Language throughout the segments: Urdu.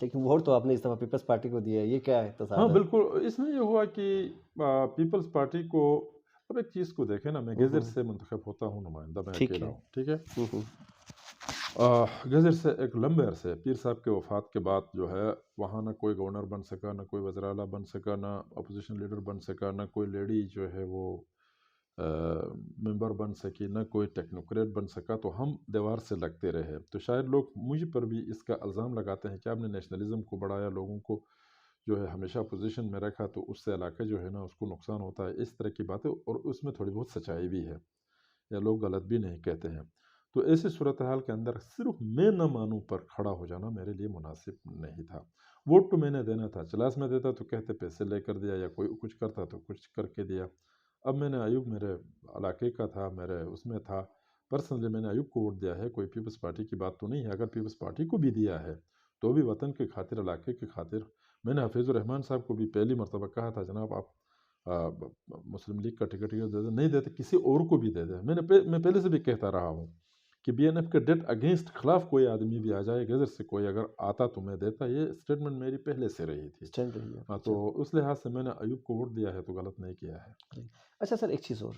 لیکن ووٹ تو آپ نے اس دفعہ پیپلز پارٹی کو دیا ہے، یہ کیا ہے ہاں تصادف؟ بالکل، اس میں یہ ہوا کہ پیپلز پارٹی کو، اب ایک چیز کو دیکھیں نا، میں گیزر سے منتخب ہوتا ہوں نمائندہ، میں ٹھیک اکیلا ہے۔ ہوں، ٹھیک ہے۔ گزر سے ایک لمبے عرصے پیر صاحب کے وفات کے بعد جو ہے وہاں نہ کوئی گورنر بن سکا، نہ کوئی وزیر اعلیٰ بن سکا، نہ اپوزیشن لیڈر بن سکا، نہ کوئی لیڈی جو ہے وہ ممبر بن سکی، نہ کوئی ٹیکنوکریٹ بن سکا، تو ہم دیوار سے لگتے رہے۔ تو شاید لوگ مجھ پر بھی اس کا الزام لگاتے ہیں کہ آپ نے نیشنلزم کو بڑھایا، لوگوں کو جو ہے ہمیشہ اپوزیشن میں رکھا، تو اس سے علاقہ جو ہے نا اس کو نقصان ہوتا ہے، اس طرح کی باتیں، اور اس میں تھوڑی بہت سچائی بھی ہے، یا لوگ غلط بھی نہیں کہتے ہیں۔ تو ایسی صورتحال کے اندر صرف میں نہ مانوں پر کھڑا ہو جانا میرے لیے مناسب نہیں تھا۔ ووٹ تو میں نے دینا تھا، چلاس میں دیتا تو کہتے پیسے لے کر دیا، یا کوئی کچھ کرتا تو کچھ کر کے دیا۔ اب میں نے ایوب میرے علاقے کا تھا، میرے اس میں تھا، پرسنلی میں نے ایوب کو ووٹ دیا ہے، کوئی پیپلز پارٹی کی بات تو نہیں ہے۔ اگر پیپلز پارٹی کو بھی دیا ہے تو بھی وطن کی خاطر، علاقے کی خاطر۔ میں نے حفیظ الرحمان صاحب کو بھی پہلی مرتبہ کہا تھا، جناب آپ مسلم لیگ کا ٹکٹ دے دیں، نہیں دیتے کسی اور کو بھی دے دیں۔ میں پہلے سے بھی کہتا رہا ہوں کہ بی این ایف کے ڈیٹ اگینسٹ خلاف کوئی آدمی بھی آ جائے، گزر سے کوئی اگر آتا تو میں دیتا، یہ اسٹیٹمنٹ میری پہلے سے رہی تھی۔ اسٹینڈ رہی ہے۔ تو اس لحاظ سے میں نے ایوب کو ووٹ دیا ہے تو غلط نہیں کیا ہے۔ اچھا سر، ایک چیز اور،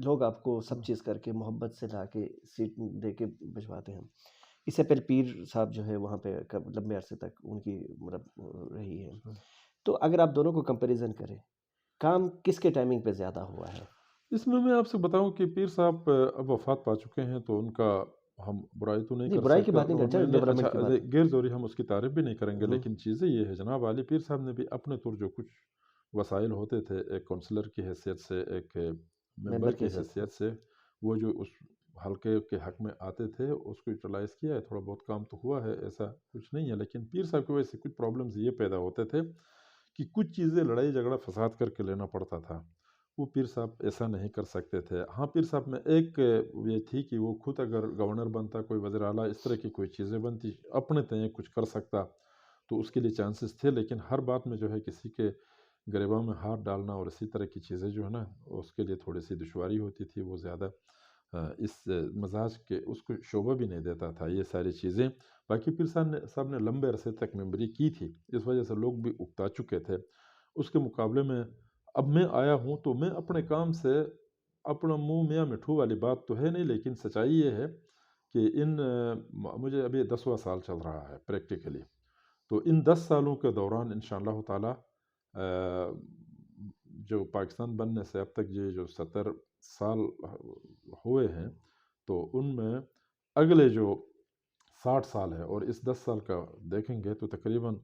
لوگ آپ کو سب چیز کر کے محبت سے لا کے سیٹ دے کے بھجواتے ہیں، اس سے پہلے پیر صاحب جو ہے وہاں پہ لمبے عرصے تک ان کی مطلب رہی ہے، تو اگر آپ دونوں کو کمپیریزن کریں، کام کس کے ٹائمنگ پہ زیادہ ہوا ہے؟ اس میں آپ سے بتاؤں کہ پیر صاحب اب وفات پا چکے ہیں، تو ان کا ہم برائی تو نہیں نہیں، کر برائی کی سکتے، بات نہیں اور کرتا، میں نے اچھا ڈیولپمنٹ کی بات ہے۔ غیر ضروری ہم اس کی تعریف بھی نہیں کریں گے، لیکن چیزیں یہ ہے جناب عالی، پیر صاحب نے بھی اپنے طور جو کچھ وسائل ہوتے تھے، ایک کونسلر کی حیثیت سے، ایک ممبر کی حیثیت سے، وہ جو اس حلقے کے حق میں آتے تھے اس کو یوٹیلائز کیا ہے، تھوڑا بہت کام تو ہوا ہے، ایسا کچھ نہیں ہے۔ لیکن پیر صاحب کی وجہ سے کچھ پرابلمز یہ پیدا ہوتے تھے کہ کچھ چیزیں لڑائی جھگڑا فساد کر کے لینا پڑتا تھا، وہ پیر صاحب ایسا نہیں کر سکتے تھے۔ ہاں پیر صاحب میں ایک یہ تھی کہ وہ خود اگر گورنر بنتا، کوئی وزیر اعلیٰ، اس طرح کی کوئی چیزیں بنتی، اپنے تئیں کچھ کر سکتا تو اس کے لیے چانسز تھے، لیکن ہر بات میں جو ہے کسی کے گریباں میں ہاتھ ڈالنا اور اسی طرح کی چیزیں جو ہے نا، اس کے لیے تھوڑی سی دشواری ہوتی تھی، وہ زیادہ اس مزاج کے اس کو شعبہ بھی نہیں دیتا تھا یہ ساری چیزیں۔ باقی پیر صاحب نے لمبے عرصے تک ممبری کی تھی، اس وجہ سے لوگ بھی اکتا چکے تھے۔ اس کے مقابلے میں اب میں آیا ہوں تو میں اپنے کام سے، اپنا منہ میاں مٹھو والی بات تو ہے نہیں، لیکن سچائی یہ ہے کہ مجھے ابھی 10واں سال چل رہا ہے پریکٹیکلی، تو ان 10 سالوں کے دوران انشاءاللہ تعالی جو پاکستان بننے سے اب تک یہ جو 70 سال ہوئے ہیں، تو ان میں اگلے جو 60 سال ہے اور اس 10 سال کا دیکھیں گے تو تقریباً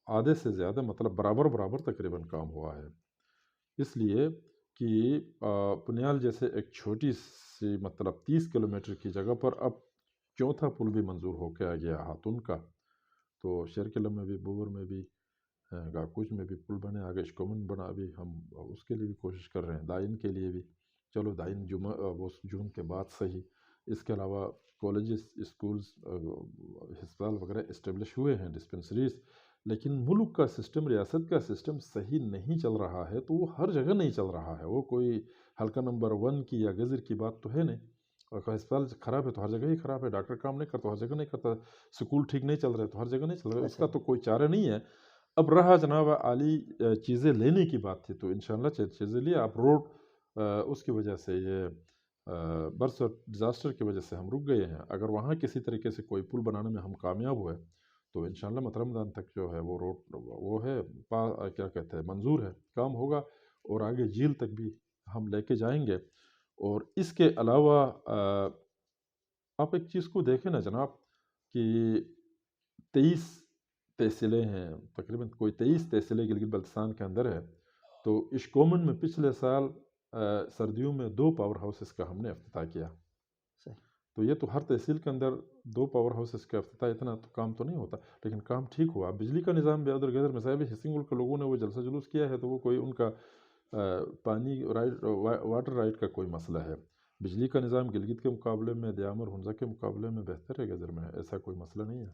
آدھے سے زیادہ، مطلب برابر تقریباً کام ہوا ہے۔ اس لیے کہ پنیال جیسے ایک چھوٹی سی، مطلب 30 کلومیٹر کی جگہ پر اب چوتھا پل بھی منظور ہو کے آ گیا ہاتون کا، تو شیر قلعہ میں بھی، بوبر میں بھی، گاکوچ میں بھی پل بنے، آگے اشکومن بنا، ابھی ہم اس کے لیے بھی کوشش کر رہے ہیں، دائن کے لیے بھی، چلو دائن وہ جون کے بعد صحیح۔ اس کے علاوہ کالجز، اسکولز، ہسپتال وغیرہ اسٹیبلش ہوئے ہیں، ڈسپنسریز، لیکن ملک کا سسٹم، ریاست کا سسٹم صحیح نہیں چل رہا ہے، تو وہ ہر جگہ نہیں چل رہا ہے۔ وہ کوئی حلقہ نمبر 1 کی یا گزر کی بات تو ہے نہیں، اور ہسپتال خراب ہے تو ہر جگہ ہی خراب ہے، ڈاکٹر کام نہیں کرتا تو ہر جگہ نہیں کرتا، سکول ٹھیک نہیں چل رہے تو ہر جگہ نہیں چل رہا، اس کا تو کوئی چارہ نہیں ہے۔ اب رہا جناب عالی چیزیں لینے کی بات تھی، تو انشاءاللہ چیزیں لیے، آپ روڈ اس کی وجہ سے، یہ برس اور ڈیزاسٹر کی وجہ سے ہم رک گئے ہیں، اگر وہاں کسی طریقے سے کوئی پل بنانے میں ہم کامیاب ہوئے تو انشاءاللہ مترمدان تک جو ہے وہ روڈ، وہ ہے کیا کہتے ہیں، منظور ہے، کام ہوگا، اور آگے جھیل تک بھی ہم لے کے جائیں گے۔ اور اس کے علاوہ آپ ایک چیز کو دیکھیں نا جناب کہ 23 تحصیلیں ہیں، تقریباً کوئی 23 تحصیلیں گلگت بلتستان کے اندر ہے، تو اشکومن میں پچھلے سال سردیوں میں 2 پاور ہاؤسز کا ہم نے افتتاح کیا، تو یہ تو ہر تحصیل کے اندر 2 پاور ہاؤسز کا افتتاح، اتنا تو کام تو نہیں ہوتا، لیکن کام ٹھیک ہوا۔ بجلی کا نظام بھی ادھر گدر میں صاحب ہسنگل کے لوگوں نے وہ جلسہ جلوس کیا ہے، تو وہ کوئی ان کا پانی رائٹ، واٹر رائٹ کا کوئی مسئلہ ہے، بجلی کا نظام گلگت کے مقابلے میں، دیامر ہنزا کے مقابلے میں بہتر ہے، گدر میں ایسا کوئی مسئلہ نہیں ہے۔